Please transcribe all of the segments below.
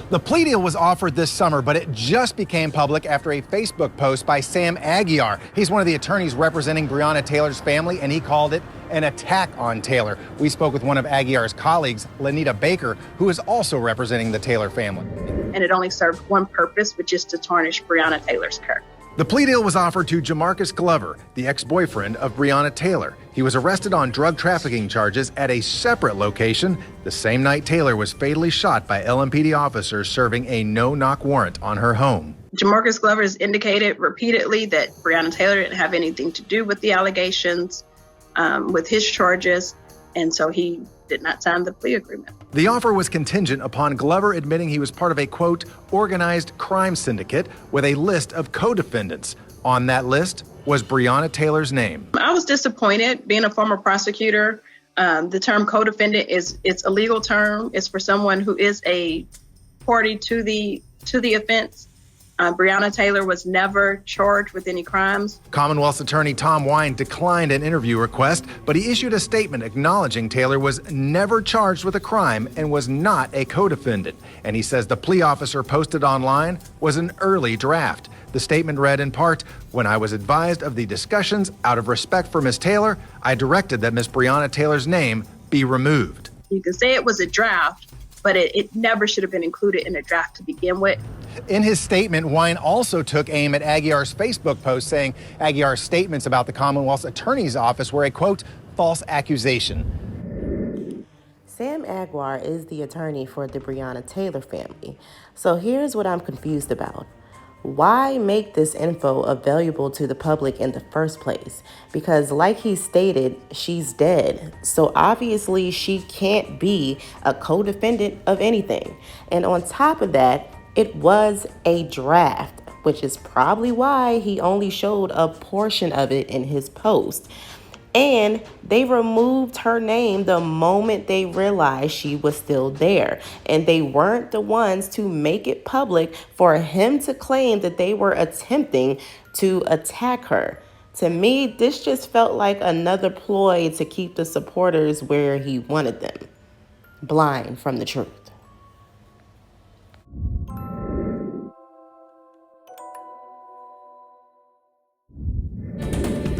The plea deal was offered this summer, but it just became public after a Facebook post by Sam Aguiar. He's one of the attorneys representing Breonna Taylor's family, and he called it an attack on Taylor. We spoke with one of Aguiar's colleagues, Lenita Baker, who is also representing the Taylor family. And it only served one purpose, which is to tarnish Breonna Taylor's character. The plea deal was offered to Jamarcus Glover, the ex-boyfriend of Breonna Taylor. He was arrested on drug trafficking charges at a separate location the same night Taylor was fatally shot by LMPD officers serving a no-knock warrant on her home. Jamarcus Glover has indicated repeatedly that Breonna Taylor didn't have anything to do with the allegations, with his charges, and so he did not sign the plea agreement. The offer was contingent upon Glover admitting he was part of a, quote, organized crime syndicate with a list of co-defendants. On that list was Breonna Taylor's name. I was disappointed. Being a former prosecutor, the term co-defendant it's a legal term. It's for someone who is a party to the offense. Breonna Taylor was never charged with any crimes. Commonwealth's attorney Tom Wine declined an interview request, but he issued a statement acknowledging Taylor was never charged with a crime and was not a co-defendant. And he says the plea officer posted online was an early draft. The statement read in part, "When I was advised of the discussions, out of respect for Ms. Taylor, I directed that Ms. Breonna Taylor's name be removed." You can say it was a draft, but it never should have been included in a draft to begin with. In his statement, Wine also took aim at Aguiar's Facebook post, saying Aguiar's statements about the Commonwealth's attorney's office were a, quote, false accusation. Sam Aguiar is the attorney for the Breonna Taylor family. So here's what I'm confused about. Why make this info available to the public in the first place? Because like he stated, she's dead. So obviously she can't be a co-defendant of anything. And on top of that, it was a draft, which is probably why he only showed a portion of it in his post. And they removed her name the moment they realized she was still there. And they weren't the ones to make it public for him to claim that they were attempting to attack her. To me, this just felt like another ploy to keep the supporters where he wanted them, blind from the truth.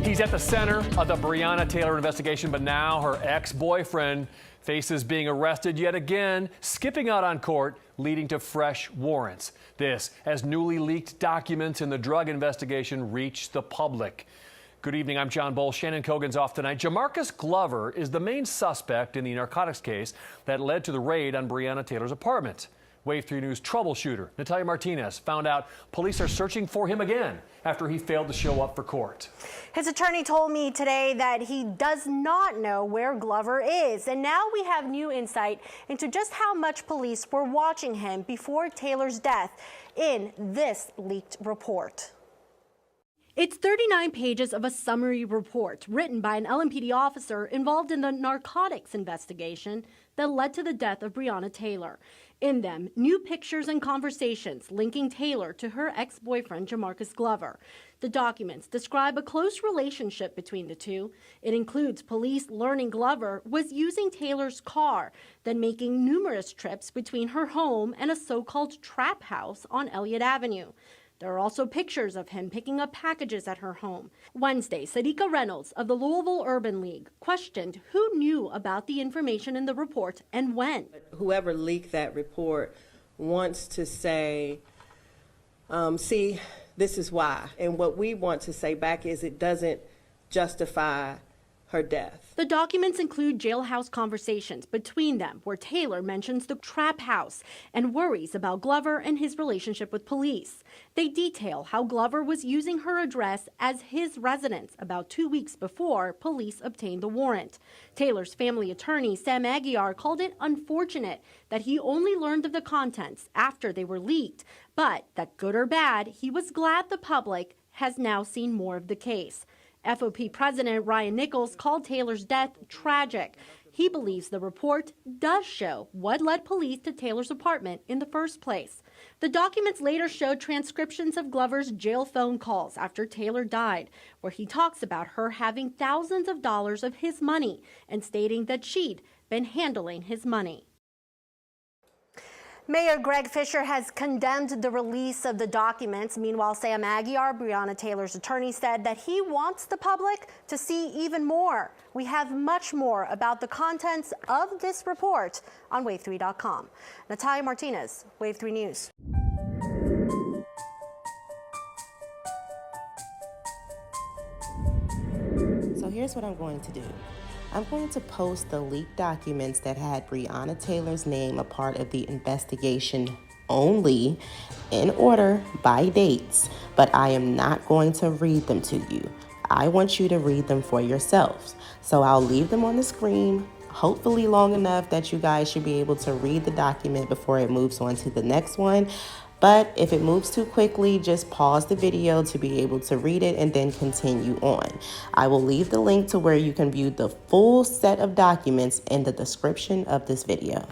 He's at the center of the Breonna Taylor investigation, but now her ex-boyfriend faces being arrested yet again, skipping out on court, leading to fresh warrants. This as newly leaked documents in the drug investigation reach the public. Good evening, I'm John Bowles. Shannon Cogan's off tonight. Jamarcus Glover is the main suspect in the narcotics case that led to the raid on Breonna Taylor's apartment. Wave 3 News troubleshooter Natalia Martinez found out police are searching for him again after he failed to show up for court. His attorney told me today that he does not know where Glover is. And now we have new insight into just how much police were watching him before Taylor's death in this leaked report. It's 39 pages of a summary report written by an LMPD officer involved in the narcotics investigation that led to the death of Breonna Taylor. In them, new pictures and conversations linking Taylor to her ex-boyfriend, Jamarcus Glover. The documents describe a close relationship between the two. It includes police learning Glover was using Taylor's car, then making numerous trips between her home and a so-called trap house on Elliott Avenue. There are also pictures of him picking up packages at her home. Wednesday, Sadiqa Reynolds of the Louisville Urban League questioned who knew about the information in the report and when. Whoever leaked that report wants to say, see, this is why. And what we want to say back is it doesn't justify her death. The documents include jailhouse conversations between them where Taylor mentions the trap house and worries about Glover and his relationship with police. They detail how Glover was using her address as his residence about 2 weeks before police obtained the warrant. Taylor's family attorney, Sam Aguiar, called it unfortunate that he only learned of the contents after they were leaked, but that good or bad, he was glad the public has now seen more of the case. FOP President Ryan Nichols called Taylor's death tragic. He believes the report does show what led police to Taylor's apartment in the first place. The documents later showed transcriptions of Glover's jail phone calls after Taylor died, where he talks about her having thousands of dollars of his money and stating that she'd been handling his money. Mayor Greg Fisher has condemned the release of the documents. Meanwhile, Sam Aguiar, Breonna Taylor's attorney, said that he wants the public to see even more. We have much more about the contents of this report on Wave3.com. Natalia Martinez, Wave 3 News. So here's what I'm going to do. I'm going to post the leaked documents that had Breonna Taylor's name a part of the investigation only, in order by dates, but I am not going to read them to you. I want you to read them for yourselves. So I'll leave them on the screen, hopefully long enough that you guys should be able to read the document before it moves on to the next one. But if it moves too quickly, just pause the video to be able to read it and then continue on. I will leave the link to where you can view the full set of documents in the description of this video.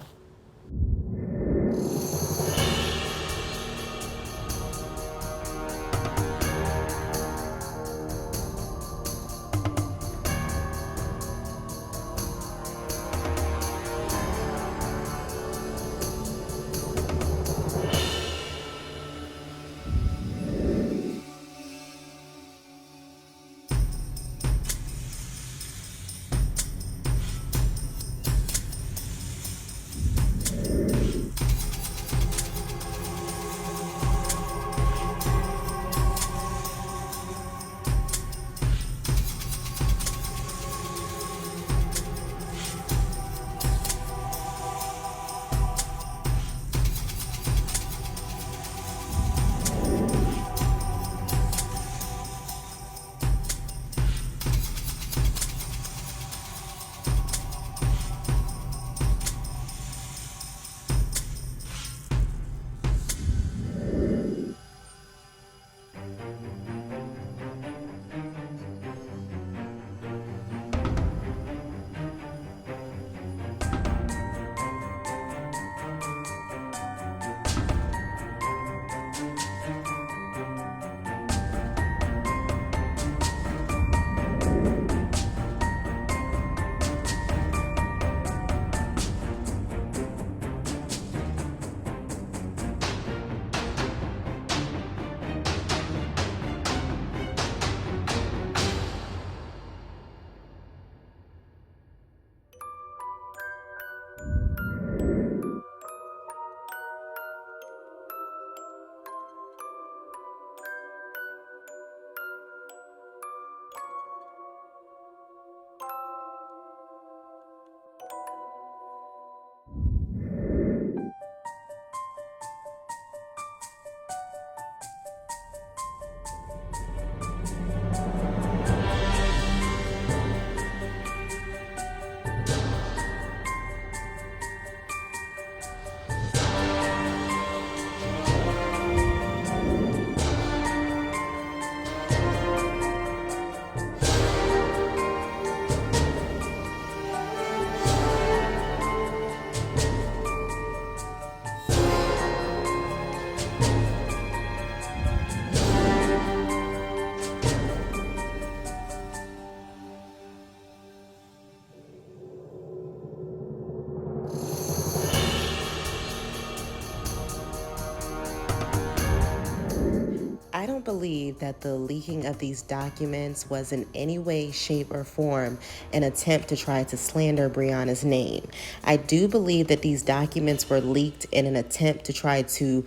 I don't believe that the leaking of these documents was in any way, shape, or form an attempt to try to slander Breonna's name. I do believe that these documents were leaked in an attempt to try to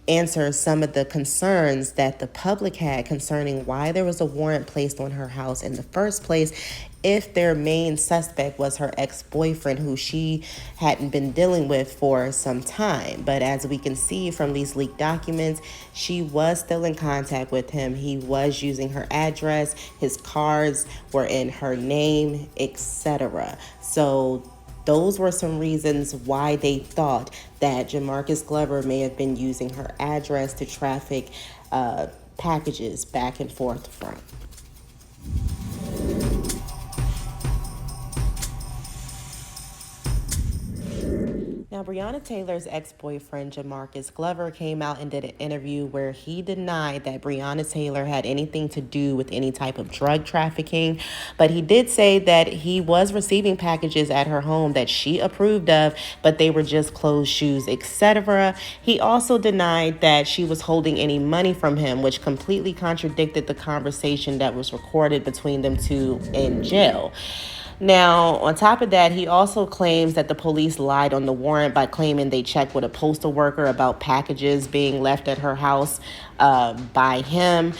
answer some of the concerns that the public had concerning why there was a warrant placed on her house in the first place if their main suspect was her ex-boyfriend, who she hadn't been dealing with for some time. But as we can see from these leaked documents, she was still in contact with him. He was using her address, his cards were in her name, etc. So those were some reasons why they thought that Jamarcus Glover may have been using her address to traffic packages back and forth from. Now, Now, Breonna Taylor's ex-boyfriend, Jamarcus Glover, came out and did an interview where he denied that Breonna Taylor had anything to do with any type of drug trafficking, but he did say that he was receiving packages at her home that she approved of, but they were just clothes, shoes, etc. He also denied that she was holding any money from him, which completely contradicted the conversation that was recorded between them two in jail. Now, on top of that, he also claims that the police lied on the warrant by claiming they checked with a postal worker about packages being left at her house by him.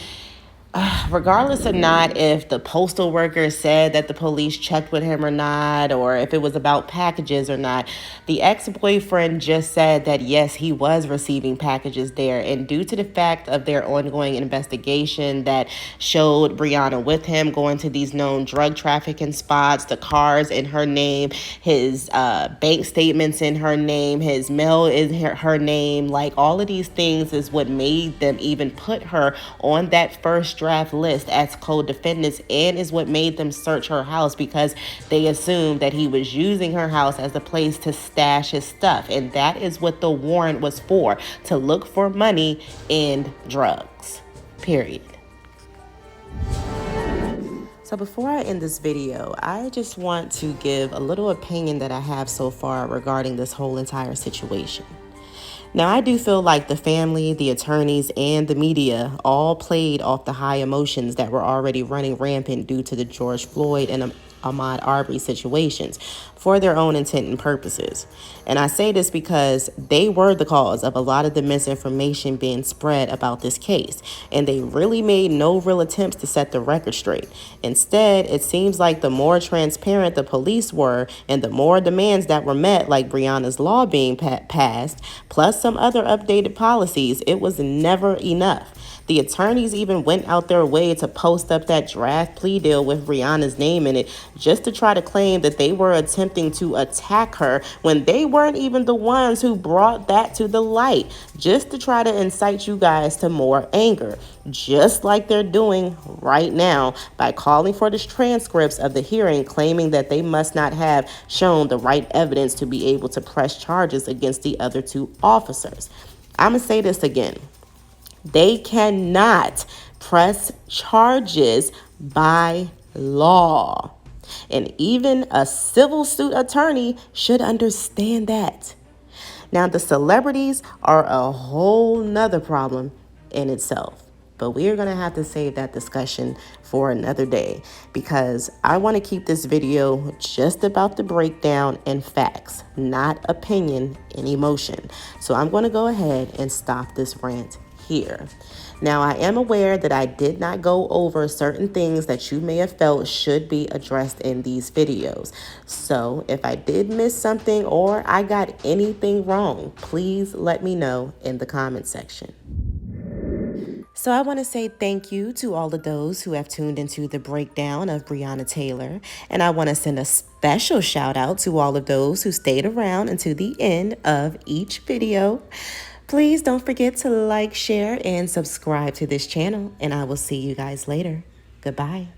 Regardless of not if the postal worker said that the police checked with him or not, or if it was about packages or not, the ex-boyfriend just said that yes, he was receiving packages there. And due to the fact of their ongoing investigation that showed Breonna with him going to these known drug trafficking spots, the cars in her name, his bank statements in her name, his mail in her name, like all of these things is what made them even put her on that first draft list as co-defendants, and is what made them search her house, because they assumed that he was using her house as a place to stash his stuff. And that is what the warrant was for, to look for money and drugs, period. So before I end this video, I just want to give a little opinion that I have so far regarding this whole entire situation. Now, I do feel like the family, the attorneys, and the media all played off the high emotions that were already running rampant due to the George Floyd and Ahmaud Arbery situations for their own intent and purposes. And I say this because they were the cause of a lot of the misinformation being spread about this case, and they really made no real attempts to set the record straight. Instead, it seems like the more transparent the police were and the more demands that were met, like Breonna's law being passed, plus some other updated policies, it was never enough. The attorneys even went out their way to post up that draft plea deal with Breonna's name in it, just to try to claim that they were attempting to attack her when they weren't even the ones who brought that to the light, just to try to incite you guys to more anger, just like they're doing right now by calling for the transcripts of the hearing, claiming that they must not have shown the right evidence to be able to press charges against the other two officers. I'm going to say this again. They cannot press charges by law. And even a civil suit attorney should understand that. Now, the celebrities are a whole nother problem in itself. But we are going to have to save that discussion for another day, because I want to keep this video just about the breakdown and facts, not opinion and emotion. So I'm going to go ahead and stop this rant here. Now, I am aware that I did not go over certain things that you may have felt should be addressed in these videos. So if I did miss something or I got anything wrong, please let me know in the comment section. So I want to say thank you to all of those who have tuned into the breakdown of Breonna Taylor. And I want to send a special shout out to all of those who stayed around until the end of each video. Please don't forget to like, share, and subscribe to this channel. And I will see you guys later. Goodbye.